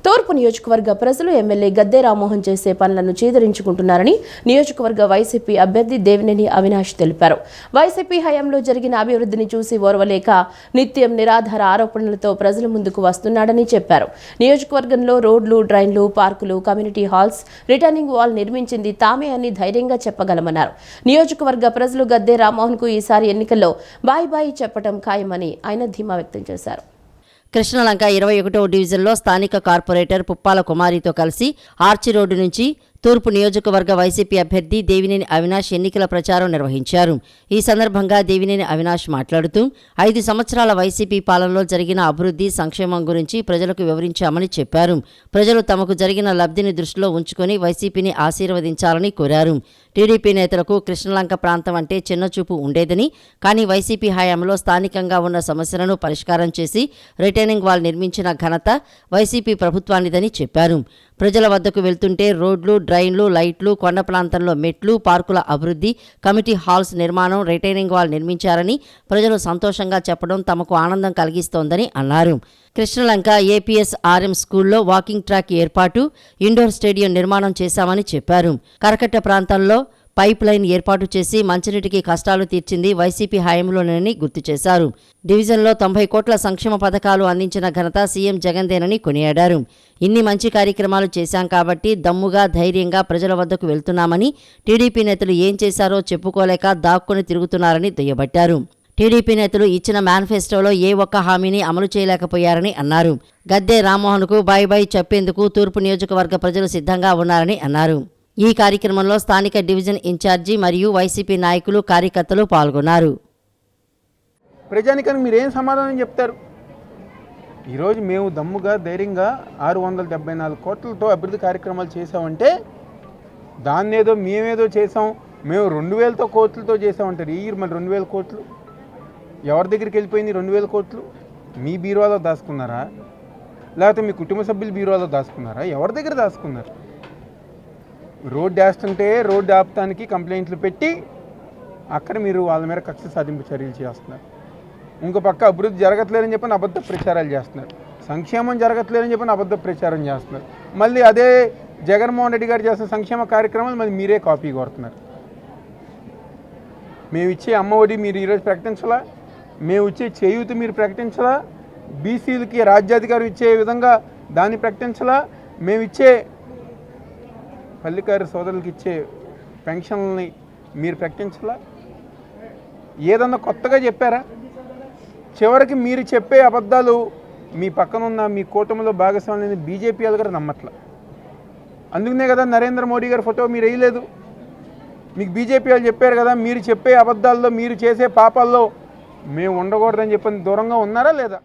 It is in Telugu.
తూర్పు నియోజకవర్గ ప్రజలు ఎమ్మెల్యే గద్దె రామ్మోహన్ చేసే పనులను చీదరించుకుంటున్నారని నియోజకవర్గ వైసీపీ అభ్యర్థి దేవినేని అవినాష్ తెలిపారు. వైసీపీ హయాంలో జరిగిన అభివృద్ధిని చూసి ఓర్వలేక నిత్యం నిరాధార ఆరోపణలతో ప్రజల ముందుకు వస్తున్నాడని చెప్పారు. నియోజకవర్గంలో రోడ్లు, డ్రైన్లు, పార్కులు, కమ్యూనిటీ హాల్స్, రిటర్నింగ్ వాల్ నిర్మించింది తామే అని ధైర్యంగా చెప్పగలమన్నారు. నియోజకవర్గ ప్రజలు గద్దె రామ్మోహన్ కు ఈసారి ఎన్నికల్లో బాయ్ బాయ్ చెప్పడం ఖాయమని ఆయన ధీమా వ్యక్తం చేశారు. కృష్ణలంక 21వ డివిజన్లో స్థానిక కార్పొరేటర్ పుప్పాల కుమారితో కలిసి ఆర్చి రోడ్డు నుంచి తూర్పు నియోజకవర్గ వైసీపీ అభ్యర్థి దేవినేని అవినాష్ ఎన్నికల ప్రచారం నిర్వహించారు. ఈ సందర్భంగా దేవినేని అవినాష్ మాట్లాడుతూ 5 సంవత్సరాల వైసీపీ పాలనలో జరిగిన అభివృద్ధి, సంక్షేమం గురించి ప్రజలకు వివరించామని చెప్పారు. ప్రజలు తమకు జరిగిన లబ్ధిని దృష్టిలో ఉంచుకొని వైసీపీని ఆశీర్వదించాలని కోరారు. టీడీపీ నేతలకు కృష్ణలంక ప్రాంతం అంటే చిన్నచూపు ఉండేదని, కానీ వైసీపీ హయాంలో స్థానికంగా ఉన్న సమస్యలను పరిష్కారం చేసి రిటర్నింగ్ వాల్ నిర్మించిన ఘనత వైసీపీ ప్రభుత్వానిదని చెప్పారు. ప్రజల వద్దకు వెళ్తుంటే రోడ్లు, డ్రైన్లు, లైట్లు, కొండ ప్రాంతంలో మెట్లు, పార్కుల అభివృద్ధి, కమిటీ హాల్స్ నిర్మాణం, రిటైనింగ్ వాల్ నిర్మించారని ప్రజలు సంతోషంగా చెప్పడం తమకు ఆనందం కలిగిస్తోందని అన్నారు. కృష్ణలంక ఏపీఎస్ ఆర్ఎం స్కూల్లో వాకింగ్ ట్రాక్ ఏర్పాటు, ఇండోర్ స్టేడియం నిర్మాణం చేశామని చెప్పారు. కరకట్ట ప్రాంతంలో పైప్ లైన్ ఏర్పాటు చేసి మంచినీటికి కష్టాలు తీర్చింది వైసీపీ హయాంలోనని గుర్తు చేశారు. డివిజన్లో 90 కోట్ల సంక్షేమ పథకాలు అందించిన ఘనత సీఎం జగన్దేనని కొనియాడారు. ఇన్ని మంచి కార్యక్రమాలు చేశాం కాబట్టి దమ్ముగా, ధైర్యంగా ప్రజల వద్దకు వెళ్తున్నామని, టీడీపీ నేతలు ఏం చేశారో చెప్పుకోలేక దాక్కుని తిరుగుతున్నారని దుయ్యబట్టారు. టీడీపీ నేతలు ఇచ్చిన మేనిఫెస్టోలో ఏ ఒక్క హామీని అమలు చేయలేకపోయారని అన్నారు. గద్దె రామ్మోహన్కు బాయ్ బాయ్ చెప్పేందుకు తూర్పు నియోజకవర్గ ప్రజలు సిద్ధంగా ఉన్నారని అన్నారు. ఈ కార్యక్రమంలో స్థానిక డివిజన్ ఇన్ఛార్జి మరియు వైసీపీ నాయకులు, కార్యకర్తలు పాల్గొన్నారు. ప్రజానికానికి మీరు ఏం సమాధానం చెప్తారు? ఈరోజు మేము దమ్ముగా, ధైర్యంగా 674 కోట్లతో అభివృద్ధి కార్యక్రమాలు చేసామంటే దాన్నేదో మేమేదో చేసాం, మేము 2000 కోట్లతో చేసామంటారు. ఈ మరి 2000 కోట్లు ఎవరి దగ్గరికి వెళ్ళిపోయింది? 2000 కోట్లు మీ బీరువాలో దాచుకున్నారా, లేకపోతే మీ కుటుంబ సభ్యుల బీరువాలో దాచుకున్నారా? ఎవరి దగ్గర దాచుకున్నారు? రోడ్డు వేస్తుంటే రోడ్డు ఆపటానికి కంప్లైంట్లు పెట్టి అక్కడ మీరు వాళ్ళ మీద కక్ష సాధింపు చర్యలు చేస్తున్నారు. ఇంకో పక్క అభివృద్ధి జరగట్లేదని చెప్పని అబద్ధ ప్రచారాలు చేస్తున్నారు. సంక్షేమం జరగట్లేదని చెప్పని అబద్ధ ప్రచారం చేస్తున్నారు. మళ్ళీ అదే జగన్మోహన్ రెడ్డి గారు చేస్తున్న సంక్షేమ కార్యక్రమాలు మళ్ళీ మీరే కాపీ కొడుతున్నారు. మేము ఇచ్చే అమ్మఒడి మీరు ఈరోజు ప్రకటించలా, మేము ఇచ్చే చేయూత మీరు ప్రకటించలా, బీసీలకి రాజ్యాధికారం ఇచ్చే విధంగా దాన్ని ప్రకటించలా, మేము ఇచ్చే పల్లికారు సోదరులకి ఇచ్చే పెన్షన్లని మీరు ప్రకటించలా, ఏదన్నా కొత్తగా చెప్పారా? చివరికి మీరు చెప్పే అబద్ధాలు మీ పక్కనున్న మీ కూటమిలో భాగస్వామ్యం బీజేపీ వాళ్ళు కూడా నమ్మట్ల. అందుకనే కదా నరేంద్ర మోడీ గారి ఫోటో మీరు వేయలేదు. మీకు బీజేపీ వాళ్ళు చెప్పారు కదా, మీరు చెప్పే అబద్ధాల్లో, మీరు చేసే పాపాల్లో మేము ఉండకూడదని చెప్పని దూరంగా ఉన్నారా లేదా?